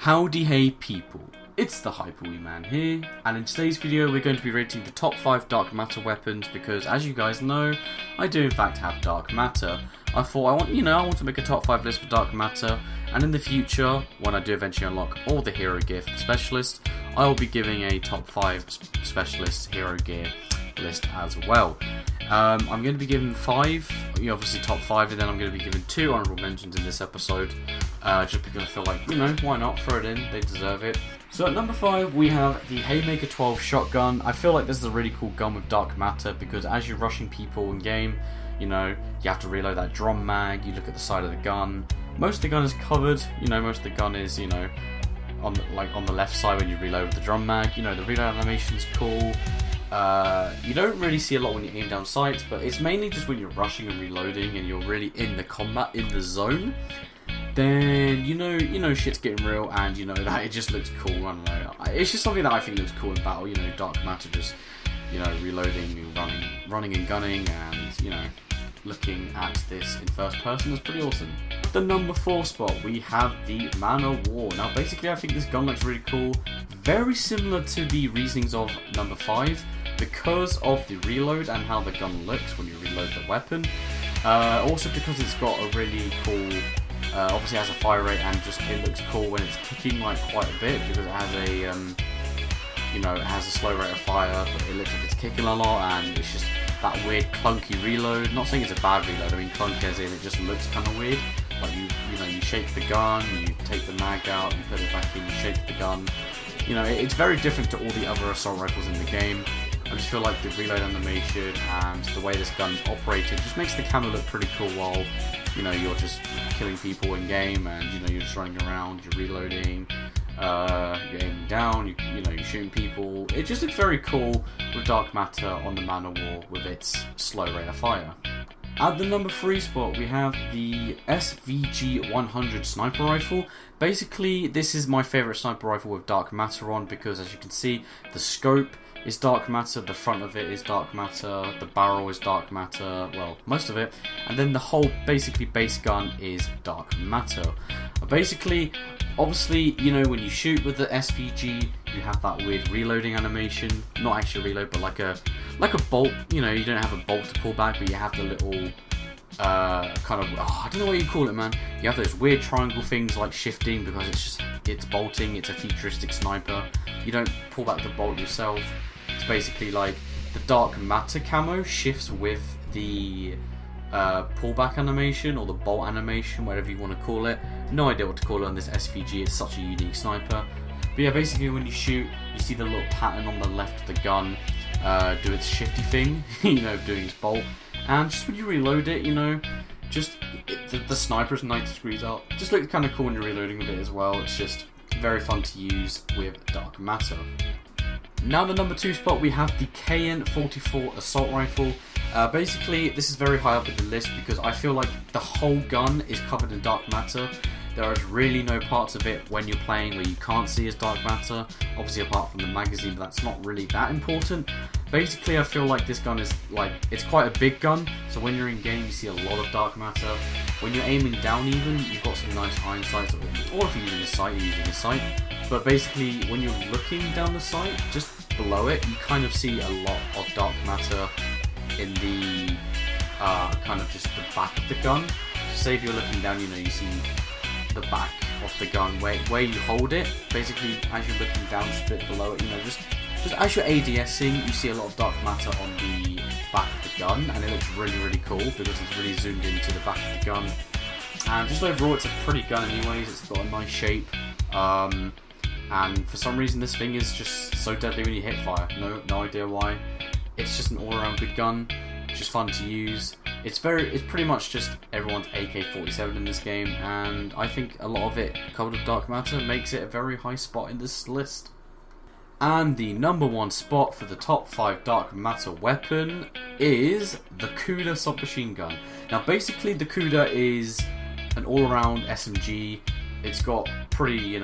Howdy hey people, it's the HyperWeeMan here, and in today's video we're going to be rating the top 5 dark matter weapons because, as you guys know, I do in fact have dark matter. I thought I want to make a top 5 list for dark matter, and in the future, when I do eventually unlock all the hero gear for the specialist, I will be giving a top 5 specialist hero gear list as well. I'm going to be giving 5, obviously top 5, and then I'm going to be giving 2 honorable mentions in this episode, just because I feel like, why not, throw it in, they deserve it. So at number 5 we have the Haymaker 12 shotgun. I feel like this is a really cool gun with dark matter because as you're rushing people in game, you have to reload that drum mag, you look at the side of the gun, most of the gun is covered, most of the gun is, on the left side when you reload with the drum mag, the reload animation's cool. You don't really see a lot when you aim down sights, but it's mainly just when you're rushing and reloading and you're really in the combat, in the zone, then shit's getting real, and that it just looks cool. I don't know, it's just something that I think looks cool in battle, dark matter, just reloading and running and gunning, and looking at this in first person is pretty awesome. At the number 4 spot we have the Man of War. Now basically I think this gun looks really cool, very similar to the reasonings of number 5 because of the reload and how the gun looks when you reload the weapon. Also because it's got a really cool, obviously it has a fire rate, and just it looks cool when it's kicking quite a bit because it has a it has a slow rate of fire, but it looks like it's kicking a lot, and it's just that weird clunky reload. Not saying it's a bad reload, I mean clunky as in it just looks kind of weird. Like you shake the gun, you take the mag out, you put it back in, you shake the gun. It's very different to all the other assault rifles in the game. I just feel like the reload animation and the way this gun is operated just makes the camera look pretty cool while you're just killing people in game, and you're just running around, you're reloading, you're aiming down, you're shooting people. It just looks very cool with dark matter on the Man of War with its slow rate of fire. At the number 3 spot we have the SVG 100 sniper rifle. Basically this is my favourite sniper rifle with dark matter on because, as you can see, the scope is dark matter, the front of it is dark matter, the barrel is dark matter, well, most of it, and then the whole basically base gun is dark matter. Basically, obviously, when you shoot with the SVG, you have that weird reloading animation. Not actually reload, but like a bolt. You don't have a bolt to pull back, but you have the little kind of, I don't know what you call it, man. You have those weird triangle things like shifting because it's bolting. It's a futuristic sniper. You don't pull back the bolt yourself. It's basically like the dark matter camo shifts with the pullback animation or the bolt animation, whatever you want to call it. No idea what to call it on this SVG. It's such a unique sniper. But yeah, basically when you shoot, you see the little pattern on the left of the gun do its shifty thing, doing its bolt. And just when you reload it, the sniper's 90 degrees out. Just looks kind of cool when you're reloading with it as well. It's just very fun to use with dark matter. Now the number 2 spot we have the KN-44 assault rifle. Basically this is very high up in the list because I feel like the whole gun is covered in dark matter. There is really no parts of it when you're playing where you can't see as dark matter, obviously apart from the magazine, but that's not really that important. Basically I feel like this gun is it's quite a big gun, so when you're in game you see a lot of dark matter. When you're aiming down even, you've got some nice iron sights, or if you're using a sight, you're using a sight. But basically when you're looking down the sight, just below it, you kind of see a lot of dark matter in the kind of just the back of the gun. So say if you're looking down, you see the back of the gun where you hold it. Basically as you're looking down just a bit below it, just as you're ADSing, you see a lot of dark matter on the back of the gun, and it looks really, really cool because it's really zoomed into the back of the gun. And just overall it's a pretty gun anyways. It's got a nice shape, and for some reason this thing is just so deadly when you hit fire. No idea why. It's just an all-around good gun, just fun to use. It's pretty much just everyone's AK-47 in this game, and I think a lot of it covered with dark matter makes it a very high spot in this list. And the number 1 spot for the top 5 dark matter weapon is the Kuda submachine gun. Now basically the Kuda is an all-around SMG. It's got pretty,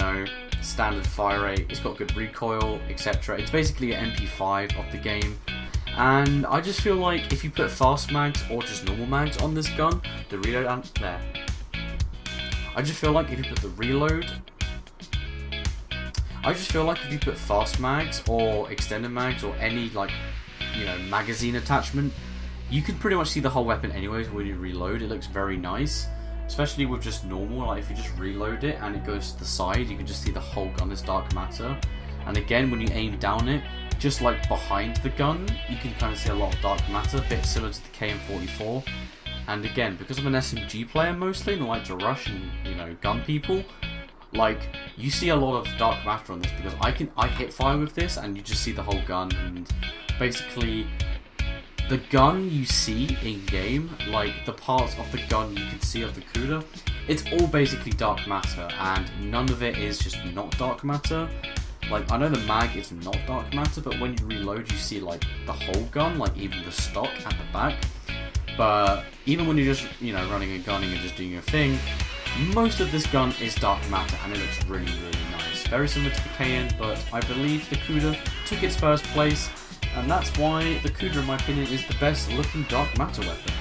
standard fire rate, it's got good recoil, etc. It's basically an MP5 of the game. And I just feel like if you put fast mags or just normal mags on this gun, the reload I just feel like if you put the reload I just feel like if you put fast mags or extended mags or any like, you know, magazine attachment, you can pretty much see the whole weapon anyways when you reload. It looks very nice, especially with just normal. Like if you just reload it and it goes to the side, you can just see the whole gun is dark matter. And again, when you aim down it, just like behind the gun, you can kind of see a lot of dark matter, a bit similar to the KM44. And again, because I'm an SMG player mostly and I like to rush and, you know, gun people, like you see a lot of dark matter on this because I hit fire with this and you just see the whole gun. And basically the gun you see in game, like the parts of the gun you can see of the Cuda, it's all basically dark matter, and none of it is just not dark matter. Like, I know the mag is not dark matter, but when you reload you see like the whole gun, like even the stock at the back. But even when you're just, you know, running and gunning and just doing your thing, most of this gun is dark matter and it looks really, really nice. Very similar to the KN, but I believe the Cuda took its first place, and that's why the Cuda, in my opinion, is the best looking dark matter weapon.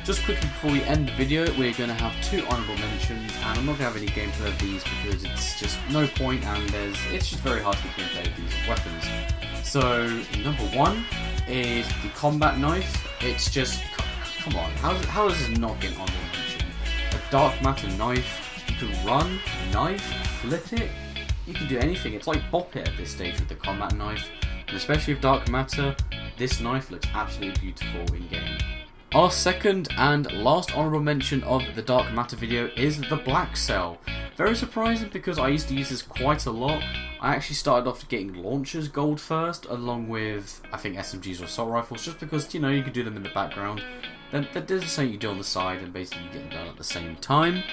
Just quickly before we end the video, we're going to have 2 honourable mentions, and I'm not going to have any gameplay of these because it's just no point, and it's just very hard to get gameplay of these weapons. So, number 1 is the combat knife. It's just, come on, how does this not get an honourable mention? A dark matter knife, you can run, knife, flip it, you can do anything. It's like bop it at this stage with the combat knife, and especially with dark matter, this knife looks absolutely beautiful in game. Our second and last honourable mention of the dark matter video is the black cell. Very surprising because I used to use this quite a lot. I actually started off getting launchers gold first, along with, I think, SMGs or assault rifles, just because, you know, you can do them in the background. Then there's something you do on the side and basically you get them done at the same time.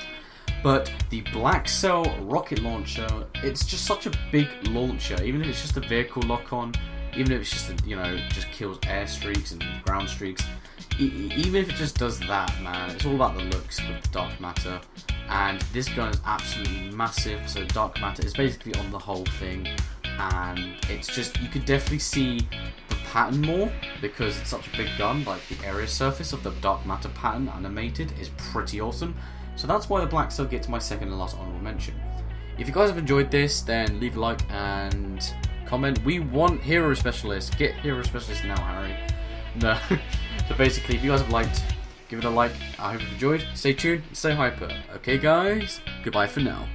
But the black cell rocket launcher, it's just such a big launcher, even if it's just a vehicle lock-on, even if it's just, you know, just kills air streaks and ground streaks. Even if it just does that, man, it's all about the looks with the dark matter. And this gun is absolutely massive, so dark matter is basically on the whole thing. And it's just, you could definitely see the pattern more because it's such a big gun. Like the area surface of the dark matter pattern animated is pretty awesome. So that's why the black cell gets my second and last honourable mention. If you guys have enjoyed this, then leave a like and comment. We want hero specialists. Get hero specialists now, Harry. No. So basically, if you guys have liked, give it a like. I hope you've enjoyed. Stay tuned, stay hyper. Okay guys, goodbye for now.